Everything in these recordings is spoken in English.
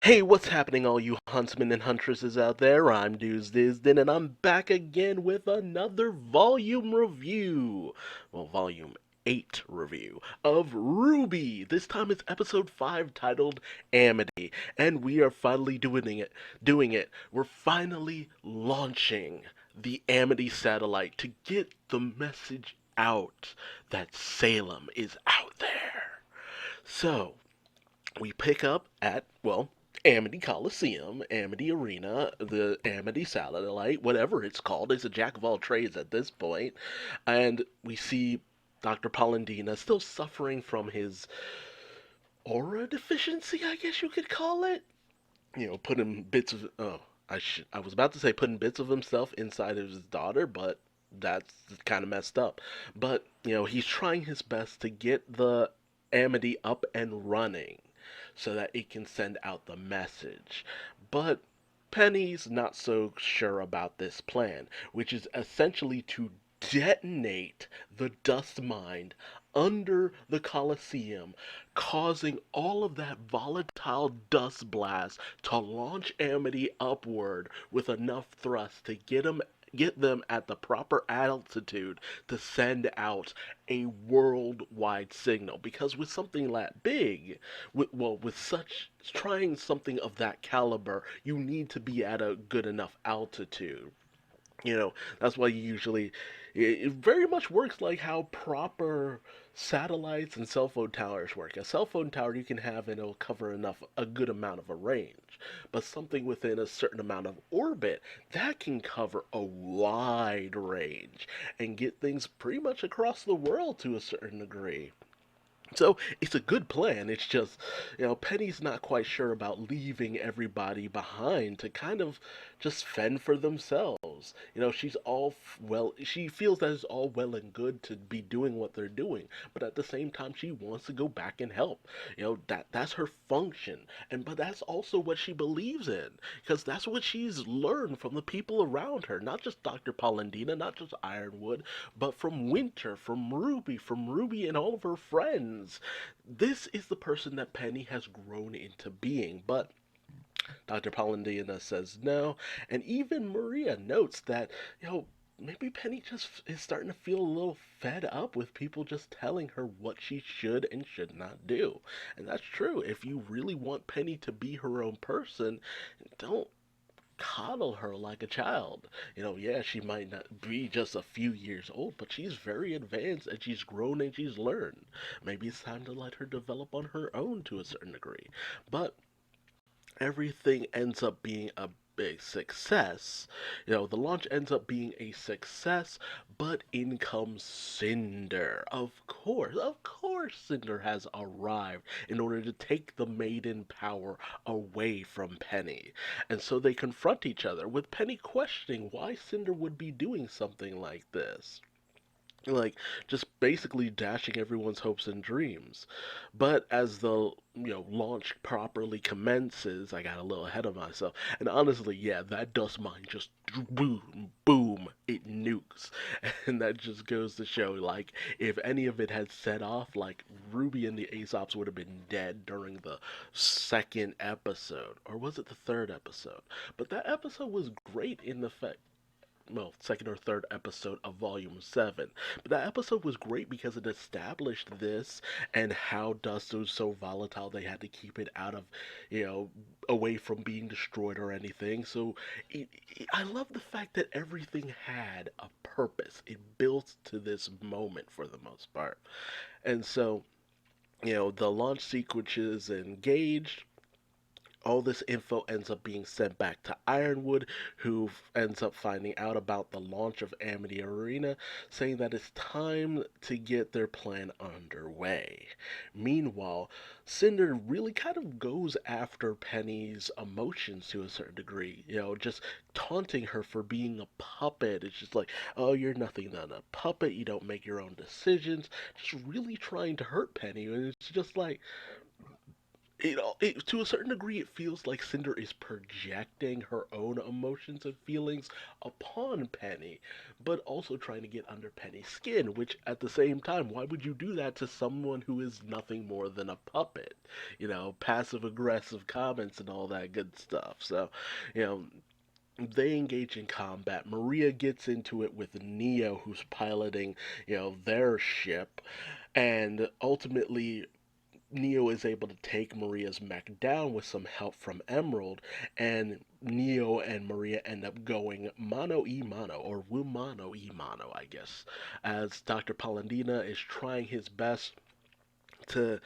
Hey, what's happening, all you huntsmen and huntresses out there? I'm Duuz-Diz-Din, and I'm back again with another volume review. Well, volume 8 review of Rwby. This time it's episode 5 titled Amity, and we are finally doing it. We're finally launching the Amity satellite to get the message out that Salem is out there. So, we pick up at, well, Amity Coliseum, Amity Arena, the Amity Satellite, whatever it's called. It's a jack of all trades at this point. And we see Dr. Polendina still suffering from his aura deficiency, I guess you could call it. Putting bits of, I was about to say putting bits of himself inside of his daughter, but that's kind of messed up. But, he's trying his best to get the Amity up and running so that it can send out the message. But Penny's not so sure about this plan, which is essentially to detonate the dust mine under the Colosseum, causing all of that volatile dust blast to launch Amity upward with enough thrust to get them at the proper altitude to send out a worldwide signal. Because with something that big, with such trying something of that caliber, you need to be at a good enough altitude. That's why you usually, it very much works like how proper satellites and cell phone towers work. A cell phone tower you can have and it'll cover a good amount of a range. But something within a certain amount of orbit, that can cover a wide range and get things pretty much across the world to a certain degree. So it's a good plan. It's just, Penny's not quite sure about leaving everybody behind to kind of just fend for themselves. She feels that it's all well and good to be doing what they're doing, but at the same time, she wants to go back and help. That's her function, but that's also what she believes in, because that's what she's learned from the people around her, not just Dr. Polendina, not just Ironwood, but from Winter, from Rwby and all of her friends. This is the person that Penny has grown into being, but Dr. Polendina says no, and even Maria notes that, maybe Penny just is starting to feel a little fed up with people just telling her what she should and should not do. And that's true. If you really want Penny to be her own person, don't coddle her like a child. Yeah, she might not be just a few years old, but she's very advanced and she's grown and she's learned. Maybe it's time to let her develop on her own to a certain degree. But everything ends up being a big success. The launch ends up being a success, but in comes Cinder. Of course, Cinder has arrived in order to take the maiden power away from Penny. And so they confront each other, with Penny questioning why Cinder would be doing something like this, like just basically dashing everyone's hopes and dreams. But as the launch properly commences, I got a little ahead of myself, and honestly, yeah, that dust mine just boom, boom, it nukes. And that just goes to show, like, if any of it had set off, like, Rwby and the Aesops would have been dead during the second episode, or was it the third episode? But that episode was great in the fact, well, second or third episode of Volume 7. But that episode was great because it established this and how dust was so volatile they had to keep it out of, away from being destroyed or anything. So I love the fact that everything had a purpose. It built to this moment for the most part. And so, the launch sequence is engaged. All this info ends up being sent back to Ironwood, who ends up finding out about the launch of Amity Arena, saying that it's time to get their plan underway. Meanwhile, Cinder really kind of goes after Penny's emotions to a certain degree, just taunting her for being a puppet. It's just like, oh, you're nothing than a puppet, you don't make your own decisions, just really trying to hurt Penny. And it's just like, to a certain degree, it feels like Cinder is projecting her own emotions and feelings upon Penny, but also trying to get under Penny's skin, which at the same time, why would you do that to someone who is nothing more than a puppet? Passive aggressive comments and all that good stuff. So, you know, they engage in combat. Maria gets into it with Neo, who's piloting, their ship, and ultimately Neo is able to take Maria's mech down with some help from Emerald, and Neo and Maria end up going mano e mano, or wumano e mano, I guess, as Dr. Palandina is trying his best to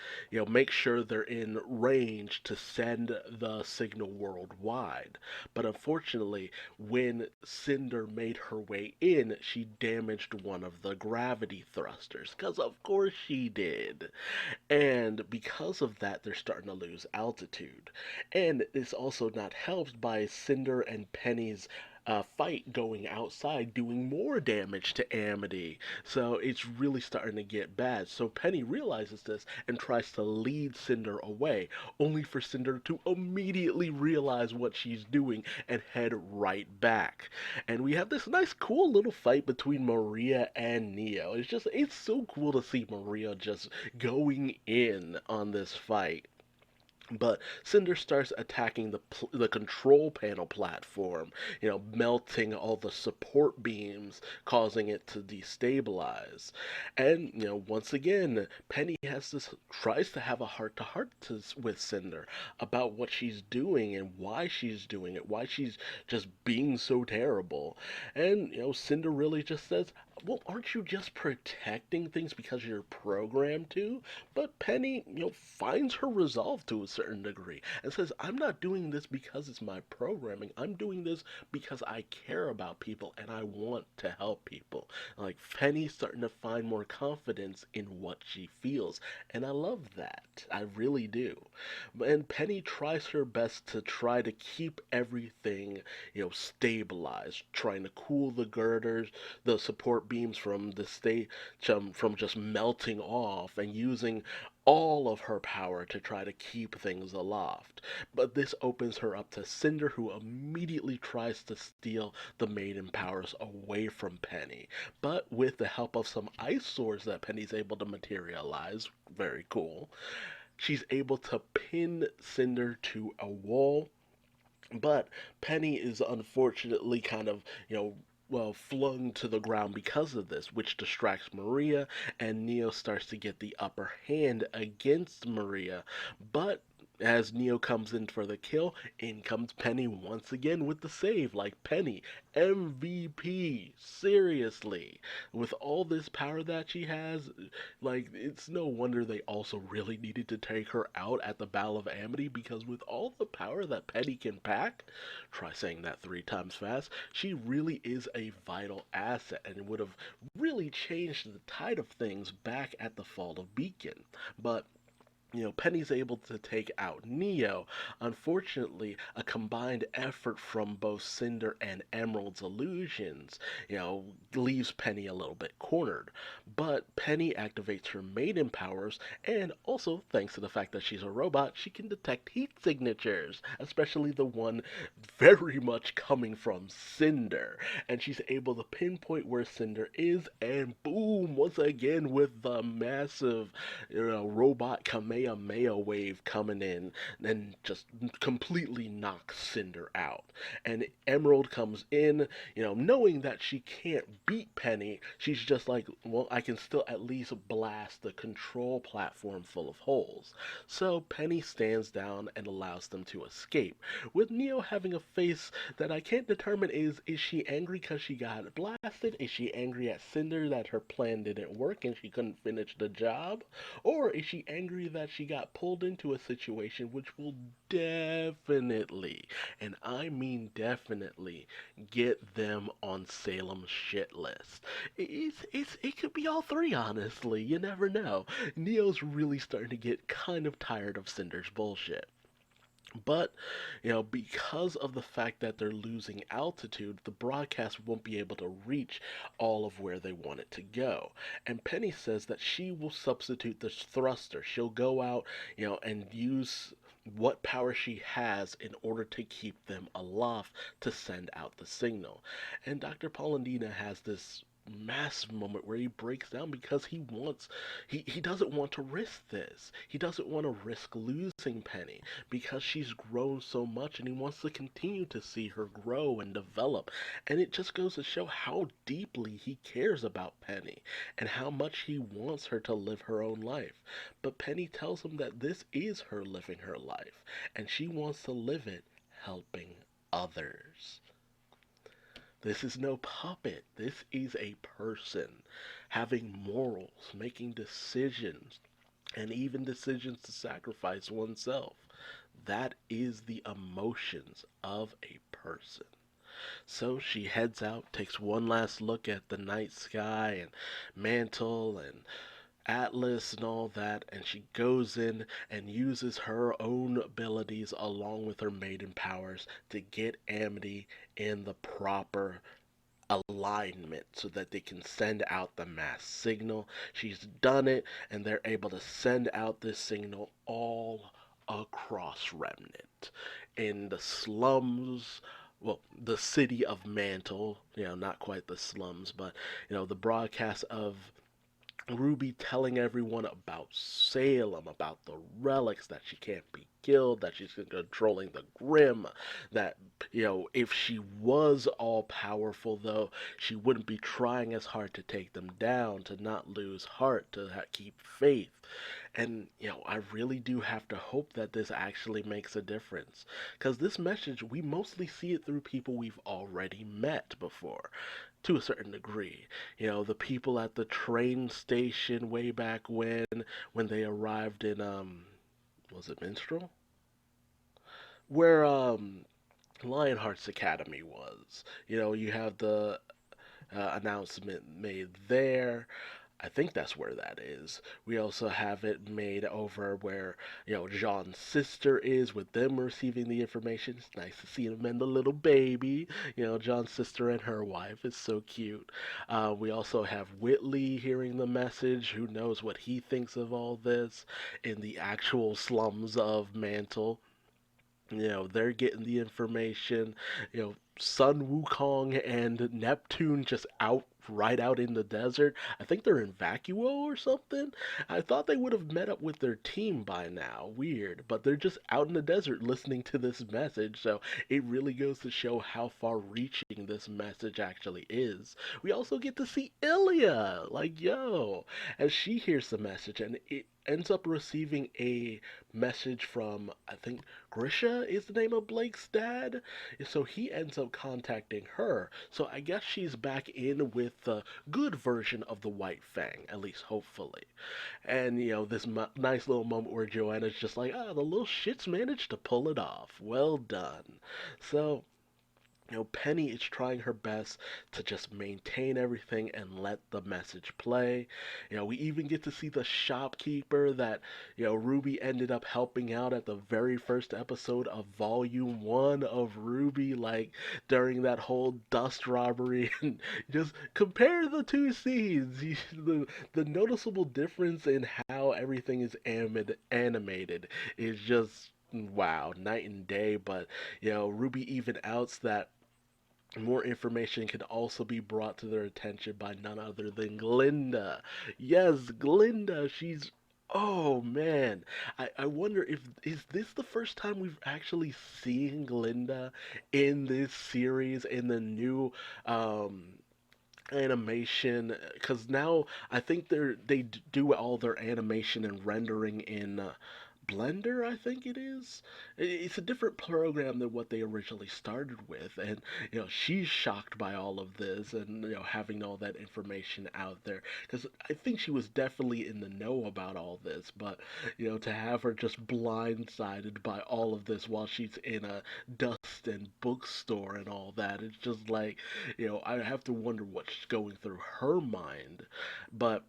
make sure they're in range to send the signal worldwide. But unfortunately, when Cinder made her way in, she damaged one of the gravity thrusters, because of course she did. And because of that, they're starting to lose altitude. And it's also not helped by Cinder and Penny's fight going outside, doing more damage to Amity. So it's really starting to get bad. So Penny realizes this and tries to lead Cinder away, only for Cinder to immediately realize what she's doing and head right back. And we have this nice, cool little fight between Maria and Neo. It's so cool to see Maria just going in on this fight. But Cinder starts attacking the control panel platform, melting all the support beams, causing it to destabilize. And once again, Penny tries to have a heart to heart with Cinder about what she's doing and why she's doing it, why she's just being so terrible. And Cinder really just says, "Well, aren't you just protecting things because you're programmed to?" But Penny, finds her resolve to a certain degree and says, "I'm not doing this because it's my programming. I'm doing this because I care about people and I want to help people." Like, Penny's starting to find more confidence in what she feels, and I love that. I really do. And Penny tries her best to try to keep everything, stabilized, trying to cool the girders, the support beams from from just melting off, and using all of her power to try to keep things aloft. But this opens her up to Cinder, who immediately tries to steal the maiden powers away from Penny. But with the help of some ice swords that Penny's able to materialize, very cool, she's able to pin Cinder to a wall. But Penny is unfortunately kind of, flung to the ground because of this, which distracts Maria, and Neo starts to get the upper hand against Maria. But as Neo comes in for the kill, in comes Penny once again with the save. Like, Penny, MVP, seriously. With all this power that she has, like, it's no wonder they also really needed to take her out at the Battle of Amity, because with all the power that Penny can pack, try saying that 3 times fast, she really is a vital asset and would have really changed the tide of things back at the fall of Beacon. But Penny's able to take out Neo. Unfortunately, a combined effort from both Cinder and Emerald's illusions, leaves Penny a little bit cornered. But Penny activates her maiden powers, and also, thanks to the fact that she's a robot, she can detect heat signatures, especially the one very much coming from Cinder. And she's able to pinpoint where Cinder is, and boom, once again with the massive, robot Kamehameha wave coming in and just completely knocks Cinder out. And Emerald comes in, knowing that she can't beat Penny. She's just like, well, I can still at least blast the control platform full of holes. So Penny stands down and allows them to escape, with Neo having a face that I can't determine is she angry because she got blasted? Is she angry at Cinder that her plan didn't work and she couldn't finish the job? Or is she angry that she got pulled into a situation which will definitely, and I mean definitely, get them on Salem's shit list? It could be all three, honestly. You never know. Neo's really starting to get kind of tired of Cinder's bullshit. But, because of the fact that they're losing altitude, the broadcast won't be able to reach all of where they want it to go. And Penny says that she will substitute the thruster. She'll go out, and use what power she has in order to keep them aloft to send out the signal. And Dr. Polendina has this massive moment where he breaks down because he doesn't want to risk this. He doesn't want to risk losing Penny because she's grown so much and he wants to continue to see her grow and develop. And it just goes to show how deeply he cares about Penny and how much he wants her to live her own life. But Penny tells him that this is her living her life, and she wants to live it helping others. This is no puppet. This is a person having morals, making decisions, and even decisions to sacrifice oneself. That is the emotions of a person. So she heads out, takes one last look at the night sky and mantle and Atlas and all that, and she goes in and uses her own abilities along with her maiden powers to get Amity in the proper alignment so that they can send out the mass signal. She's done it, and they're able to send out this signal all across Remnant. In the slums, well, the city of Mantle, not quite the slums, but, the broadcast of Rwby telling everyone about Salem, about the relics, that she can't be killed, that she's controlling the Grim, that, if she was all powerful, though, she wouldn't be trying as hard to take them down, to not lose heart, to keep faith. And, I really do have to hope that this actually makes a difference. Because this message, we mostly see it through people we've already met before, to a certain degree. The people at the train station way back when they arrived in, was it Minstrel? Where, Lionheart's Academy was. You have the announcement made there. I think that's where that is. We also have it made over where, Jean's sister is, with them receiving the information. It's nice to see them and the little baby. John's sister and her wife is so cute. We also have Whitley hearing the message. Who knows what he thinks of all this in the actual slums of Mantle. They're getting the information. Sun Wukong and Neptune just right out in the desert. I think they're in Vacuo or something. I thought they would have met up with their team by now. Weird. But they're just out in the desert listening to this message. So it really goes to show how far reaching this message actually is. We also get to see Ilya. Like, yo. As she hears the message, and it ends up receiving a message from, I think, Grisha is the name of Blake's dad. So he ends up contacting her. So I guess she's back in with the good version of the White Fang, at least hopefully. And, this nice little moment where Joanna's just like, the little shits managed to pull it off. Well done. So, Penny is trying her best to just maintain everything and let the message play. We even get to see the shopkeeper that, Rwby ended up helping out at the very first episode of Volume 1 of Rwby, like, during that whole dust robbery. And just compare the two scenes. The noticeable difference in how everything is animated is just, wow, night and day. But, Rwby even outs that more information can also be brought to their attention by none other than Glinda. Yes, Glinda. She's, oh man. I wonder if is this the first time we've actually seen Glinda in this series, in the new animation, because now I think they do all their animation and rendering in Blender, I think it is. It's a different program than what they originally started with, and she's shocked by all of this, and having all that information out there, because I think she was definitely in the know about all this, but to have her just blindsided by all of this while she's in a dust and bookstore and all that, it's just like, I have to wonder what's going through her mind, but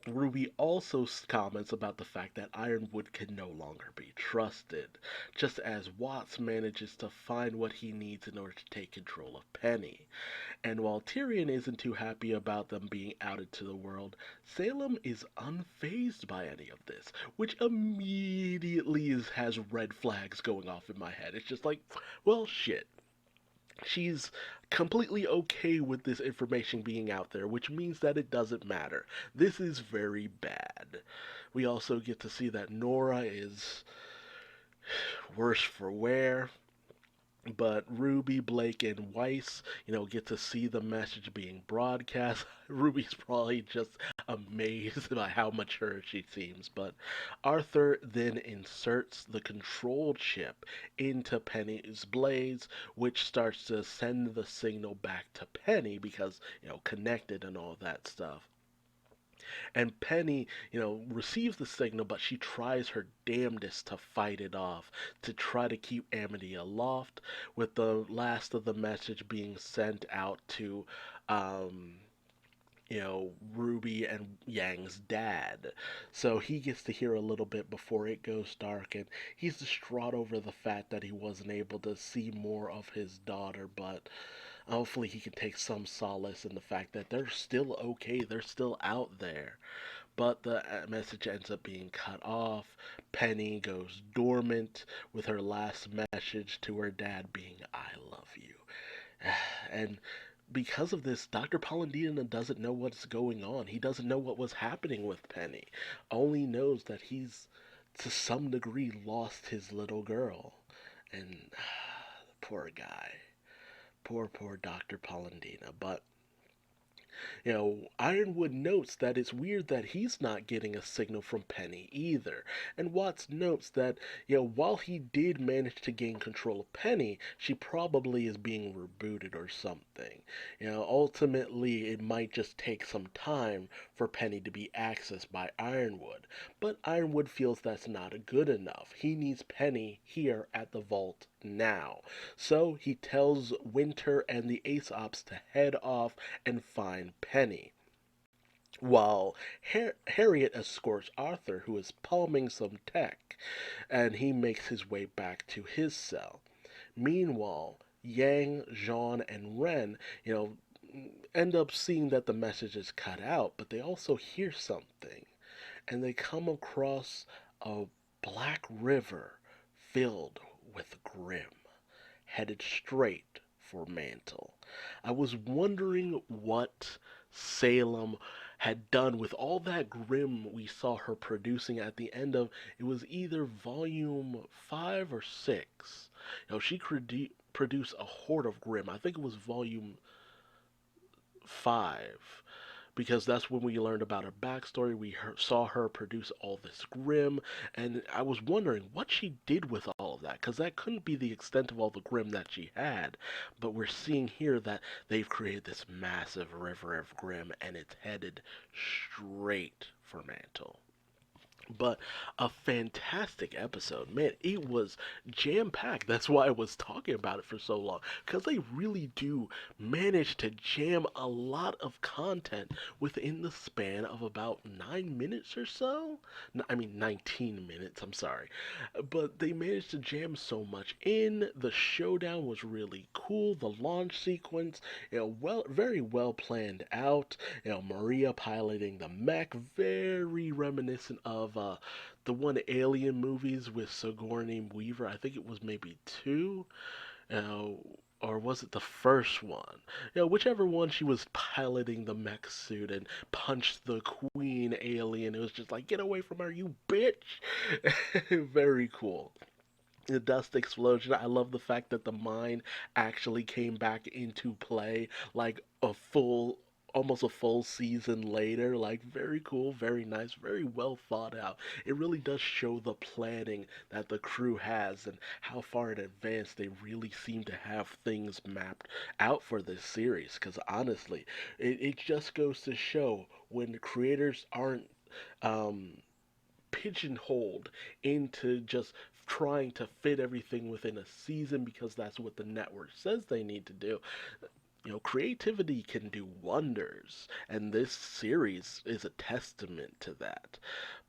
Rwby also comments about the fact that Ironwood can no longer be trusted, just as Watts manages to find what he needs in order to take control of Penny. And while Tyrion isn't too happy about them being outed to the world, Salem is unfazed by any of this, which immediately has red flags going off in my head. It's just like, well, shit. She's completely okay with this information being out there, which means that it doesn't matter. This is very bad. We also get to see that Nora is worse for wear. But Rwby, Blake, and Weiss, get to see the message being broadcast. Ruby's probably just amazed by how mature she seems. But Arthur then inserts the control chip into Penny's blades, which starts to send the signal back to Penny because, connected and all that stuff. And Penny, receives the signal, but she tries her damnedest to fight it off, to try to keep Amity aloft, with the last of the message being sent out to, um, Rwby and Yang's dad. So he gets to hear a little bit before it goes dark, and he's distraught over the fact that he wasn't able to see more of his daughter, but hopefully he can take some solace in the fact that they're still okay, they're still out there. But the message ends up being cut off. Penny goes dormant with her last message to her dad being, I love you. And because of this, Dr. Polendina doesn't know what's going on. He doesn't know what was happening with Penny. Only knows that he's, to some degree, lost his little girl. And poor guy. Poor Dr. Polendina. But Ironwood notes that it's weird that he's not getting a signal from Penny either. And Watts notes that, while he did manage to gain control of Penny, she probably is being rebooted or something. Ultimately, it might just take some time for Penny to be accessed by Ironwood. But Ironwood feels that's not good enough. He needs Penny here at the vault now. So he tells Winter and the Aesops to head off and find Penny. While Harriet escorts Arthur, who is palming some tech, and he makes his way back to his cell. Meanwhile, Yang, Jean, and Ren, end up seeing that the message is cut out, but they also hear something, and they come across a black river filled with Grim, headed straight for Mantle. I was wondering what Salem had done with all that Grim we saw her producing at the end of, it was either volume 5 or 6. She produced a horde of Grim. I think it was volume 5, because that's when we learned about her backstory. We saw her produce all this Grim, and I was wondering what she did with all of that, because that couldn't be the extent of all the Grim that she had. But we're seeing here that they've created this massive river of Grim, and it's headed straight for Mantle. But a fantastic episode. Man, it was jam packed. That's why I was talking about it for so long. Because they really do manage to jam a lot of content within the span of about 9 minutes or so. I mean, 19 minutes, I'm sorry. But they managed to jam so much in. The showdown was really cool. The launch sequence, very well planned out. Maria piloting the mech, very reminiscent of the one Alien movies with Sigourney Weaver. I think it was maybe two, uh, or was it the first one? Whichever one, she was piloting the mech suit and punched the queen alien. It was just like, get away from her, you bitch! Very cool. The dust explosion. I love the fact that the mine actually came back into play like almost a full season later. Like, very cool, very nice, very well thought out. It really does show the planning that the crew has and how far in advance they really seem to have things mapped out for this series. Because honestly, it just goes to show when the creators aren't um, pigeonholed into just trying to fit everything within a season because that's what the network says they need to do. Creativity can do wonders, and this series is a testament to that.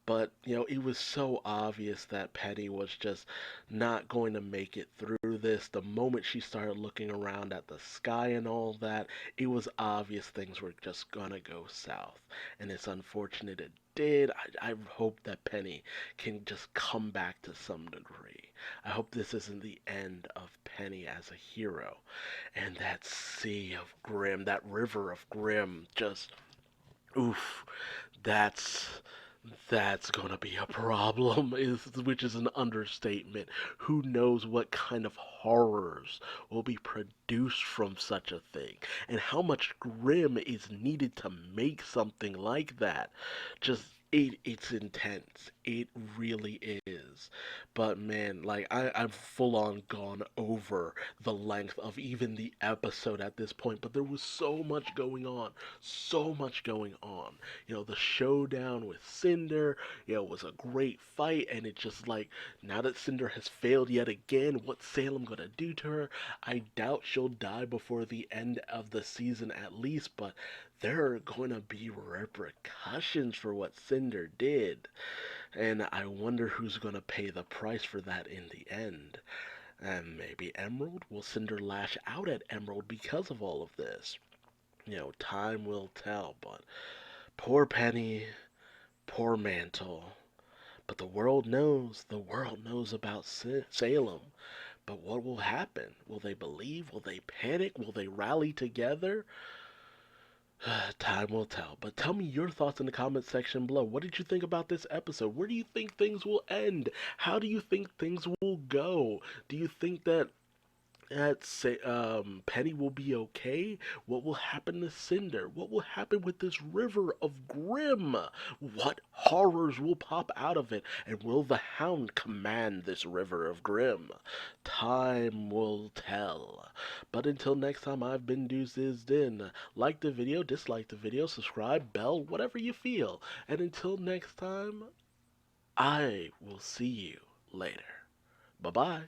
But, it was so obvious that Penny was just not going to make it through this. The moment she started looking around at the sky and all that, it was obvious things were just gonna go south. And it's unfortunate it did. I hope that Penny can just come back to some degree. I hope this isn't the end of Penny as a hero. And that sea of Grim, that river of Grim, just, oof, that's that's gonna be a problem, which is an understatement. Who knows what kind of horrors will be produced from such a thing, and how much grim is needed to make something like that. Just it's intense. It really is. But man, like I've full on gone over the length of even the episode at this point, but there was so much going on. So much going on. The showdown with Cinder, was a great fight, and it's just like, now that Cinder has failed yet again, what's Salem gonna do to her? I doubt she'll die before the end of the season at least, but there are going to be repercussions for what Cinder did, and I wonder who's gonna pay the price for that in the end. And maybe Emerald? Will Cinder lash out at Emerald because of all of this? Time will tell, but poor Penny, poor Mantle. But the world knows about Salem. But what will happen? Will they believe? Will they panic? Will they rally together? Time will tell. But tell me your thoughts in the comment section below. What did you think about this episode? Where do you think things will end? How do you think things will go? Do you think that Penny will be okay? What will happen to Cinder? What will happen with this river of Grim? What horrors will pop out of it? And will the Hound command this river of Grim? Time will tell. But until next time, I've been Duuz-Diz-Din. Like the video, dislike the video, subscribe, bell, whatever you feel. And until next time, I will see you later. Bye-bye.